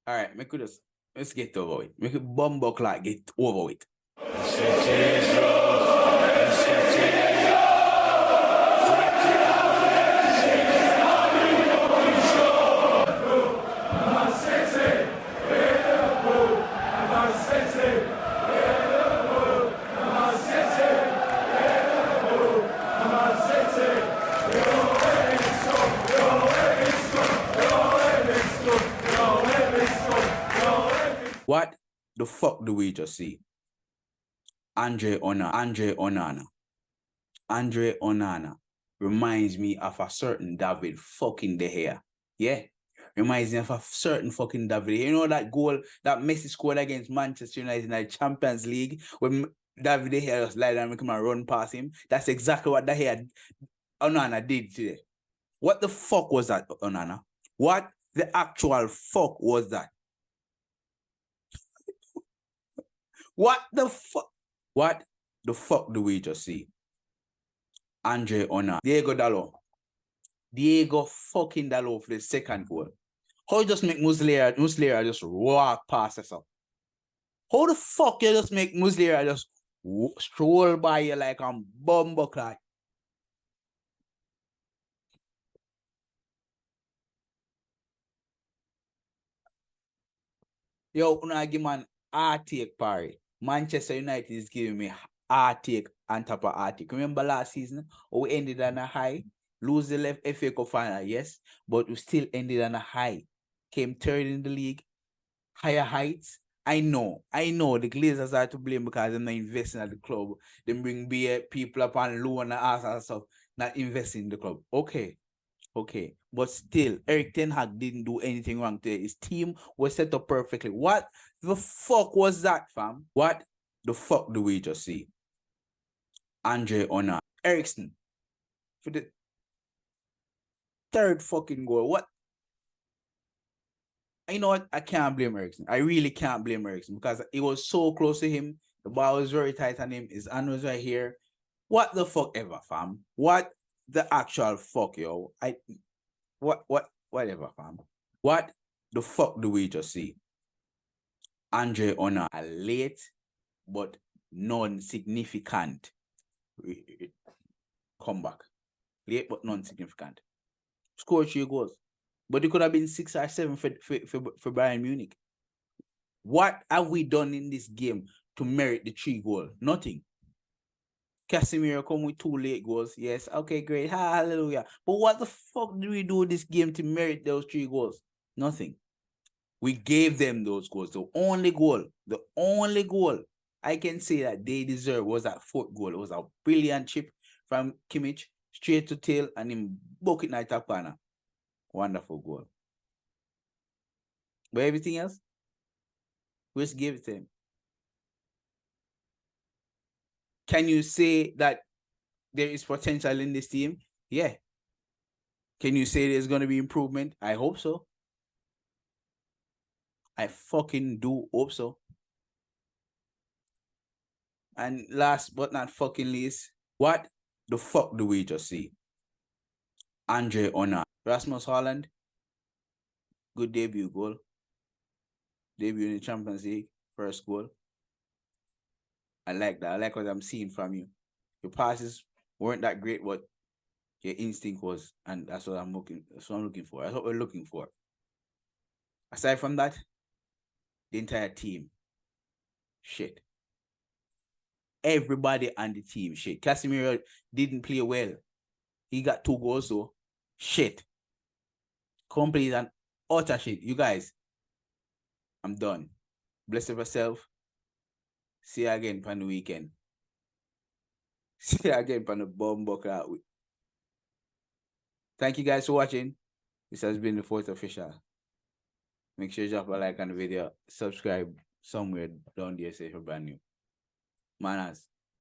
All right, make it just let's get over with. Make it bumbo clock get over with. What the fuck do we just see? Andre Onana reminds me of a certain David fucking De Gea. Yeah. Reminds me of a certain fucking David. You know that goal that Messi scored against Manchester United in the Champions League when David De Gea just lie down and make him run past him? That's exactly what De Gea Onana did today. What the fuck was that, Onana? What the actual fuck was that? What the fuck? What the fuck do we just see? Andre Onana. Diego fucking Dalot for the second goal. How you just make Muslera just walk past us up? How the fuck you just make Muslera just stroll by you like a bumbuckler? Yo, I give man heartache party. Manchester United is giving me heartache on top of heartache. Remember last season, we ended on a high, lose the FA Cup final, yes, but we still ended on a high. Came third in the league, higher heights. I know the Glazers are to blame because they're not investing at the club. They bring people up on loan and ask and stuff, not investing in the club. Okay, but still, Eric Ten Hag didn't do anything wrong today. His team was set up perfectly. What the fuck was that, fam? What the fuck do we just see? Andre Onana, Ericsson for the third fucking goal. What? You know what? I can't blame Ericsson. I really can't blame Ericsson because it was so close to him. The ball was very tight on him. His hand was right here. What the fuck ever, fam? What the actual fuck, yo? Whatever, fam. What the fuck do we just see? Andre Onana, a late but non-significant comeback. Late but non-significant. Scored 3 goals. But it could have been 6 or 7 for Bayern Munich. What have we done in this game to merit the 3 goals? Nothing. Casemiro come with 2 late goals. Yes, okay, great. Hallelujah. But what the fuck did we do this game to merit those 3 goals? Nothing. We gave them those goals. The only goal I can say that they deserve was that 4th goal. It was a brilliant chip from Kimmich, straight to tail, and him book it in the top corner. Wonderful goal. But everything else, we just gave it to him. Can you say that there is potential in this team? Yeah. Can you say there's going to be improvement? I hope so. I fucking do hope so. And last but not fucking least, what the fuck do we just see? Andre Onana. Rasmus Haaland. Good debut goal. Debut in the Champions League. First goal. I like that. I like what I'm seeing from you. Your passes weren't that great, but your instinct was, and that's what I'm looking for. That's what we're looking for. Aside from that, the entire team, shit. Everybody on the team, shit. Casemiro didn't play well. He got 2 goals, so shit. Complete and utter shit. You guys, I'm done. Bless yourself. See you again on the weekend. See you again on the bumbucker week. Thank you guys for watching. This has been the 4th official. Make sure you drop a like on the video. Subscribe somewhere down there, say if you're brand new. Manaz.